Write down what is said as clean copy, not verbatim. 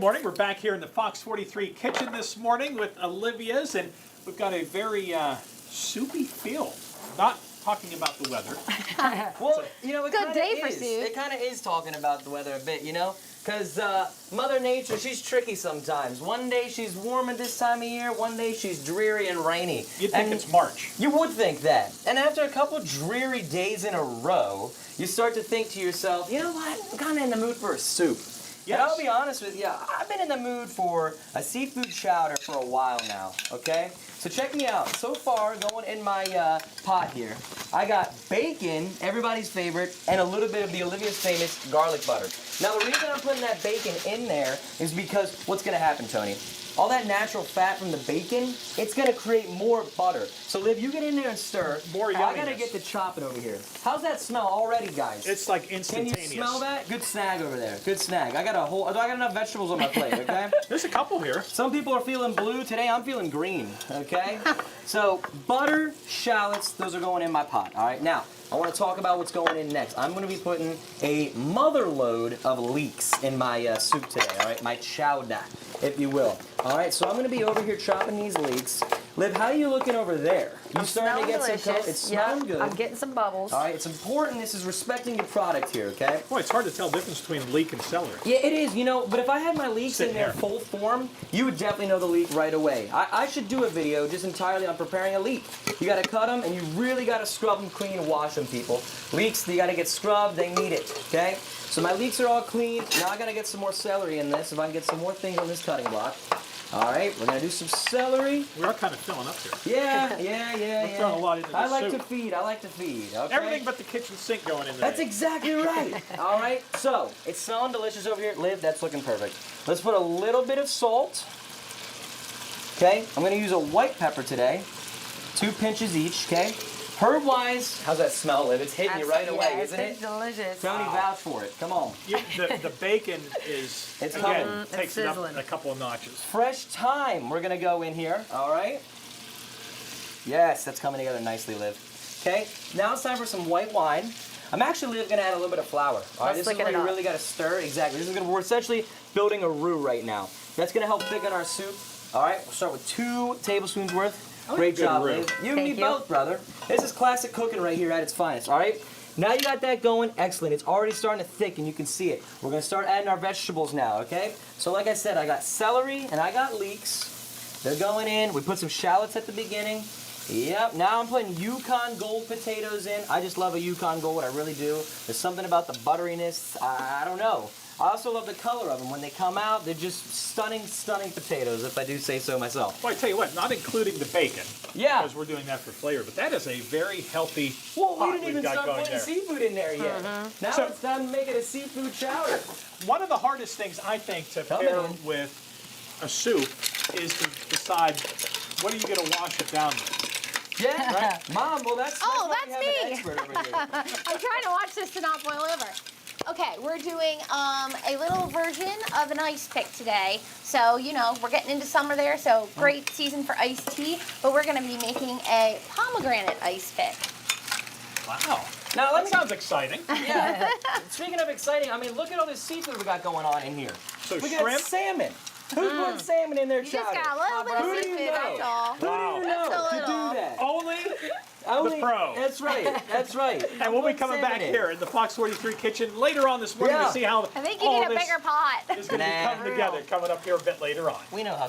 morning. We're back here in the Fox 43 kitchen this morning with Olivia's, and we've got a very soupy feel. Not talking about the weather. Well, you know, it Good kind day of for is. soup. It kind of is talking about the weather a bit, you know? Because Mother Nature, she's tricky sometimes. One day she's warm at this time of year, one day she's dreary and rainy. You'd think it's March. You would think that. And after a couple dreary days in a row, you start to think to yourself, you know what, I'm kind of in the mood for a soup. Yes. And I'll be honest with you, I've been in the mood for a seafood chowder for a while now, okay? So check me out. So far, going in my pot here, I got bacon, everybody's favorite, and a little bit of the Olivia's famous garlic butter. Now, the reason I'm putting that bacon in there is because what's going to happen, Tony? All that natural fat from the bacon, it's going to create more butter. So, Liv, you get in there and stir. More I got to yumminess. get to chopping over here. How's that smell already, guys? It's like Can instantaneous. you smell that? Good snag over there. Good snag. I got enough vegetables on my plate, okay? There's a couple here. Some people are feeling blue. Today I'm feeling green, okay? So butter, shallots, those are going in my pot, all right? Now, I want to talk about what's going in next. I'm going to be putting a mother load of leeks in my soup today, all right? My chowder, if you will. All right, so I'm going to be over here chopping these leeks. Liv, how are you looking over there? You starting to get some color? It's smelling good. I'm getting some bubbles. All right, it's important. This is respecting your product here, okay? Boy, it's hard to tell the difference between leek and celery. Yeah, it is, you know, but if I had my leeks Sit in their here. full form, you would definitely know the leek right away. I should do a video just entirely on preparing a leek. You gotta cut them, and you really gotta scrub them clean and wash them, people. Leeks, they gotta get scrubbed, they need it, okay? So my leeks are all clean. Now I gotta get some more celery in this, if I can get some more things on this cutting block. All right, we're gonna do some celery. We are kind of filling up here. Yeah. We're throwing a lot into the I like soup. I like to feed, okay? Everything but the kitchen sink going in there. That's exactly right. All right, so it's smelling delicious over here. Liv, that's looking perfect. Let's put a little bit of salt. Okay, I'm gonna use a white pepper today. 2 pinches each, okay? Herb-wise, how's that smell, Liv? It's hitting you right away, isn't it? It's delicious. Tony, vouch for it. Come on. The bacon is, It's again, coming. takes It's it up sizzling. a couple of notches. Fresh thyme, we're gonna go in here, all right? Yes, that's coming together nicely, Liv. Okay, now it's time for some white wine. I'm actually, Liv, gonna add a little bit of flour. All right, this is thicken where it you up. really gotta stir. Exactly. We're essentially building a roux right now. That's gonna help thicken our soup. All right, we'll start with 2 tablespoons worth. like Great a good job, roux. Liv. You and me Thank you. both, brother. This is classic cooking right here at its finest, all right? Now you got that going, excellent. It's already starting to thicken, you can see it. We're gonna start adding our vegetables now, okay? So like I said, I got celery and I got leeks. They're going in. We put some shallots at the beginning. Yep, now I'm putting Yukon Gold potatoes in. I just love a Yukon Gold, I really do. There's something about the butteriness, I don't know. I also love the color of them. When they come out, they're just stunning, stunning potatoes, if I do say so myself. Well, I tell you what, not including the bacon. Yeah. Because we're doing that for flavor, but that is a very healthy Well, pot we didn't we've even got start going putting there. seafood in there yet. Now So- it's time to make it a seafood chowder. One of the hardest things, I think, to Coming pair in. with a soup is to decide what are you going to wash it down with. Yeah, right. Mom, well, that's Oh, why that's we have me. an expert over here. I'm trying to watch this to not boil over. Okay, we're doing a little version of an ice pick today. So, you know, we're getting into summer there, so great season for iced tea. But we're going to be making a pomegranate ice pick. Wow. Now, let That me sounds exciting. Yeah. Speaking of exciting, I mean, look at all this seafood we got going on in here. So We shrimp? got salmon. Who's putting salmon in their You chowder? just got a little bit of Who do you seafood, know? that's all. Who do Wow. you Just know a to little. do that? Only Pro. pro. That's right. That's right. And we'll be Put coming back salmon in. here in the Fox 43 kitchen later on this morning Yeah. to see how I think you all need a this bigger pot. is going to be Nah. coming together coming up here a bit later on. We know how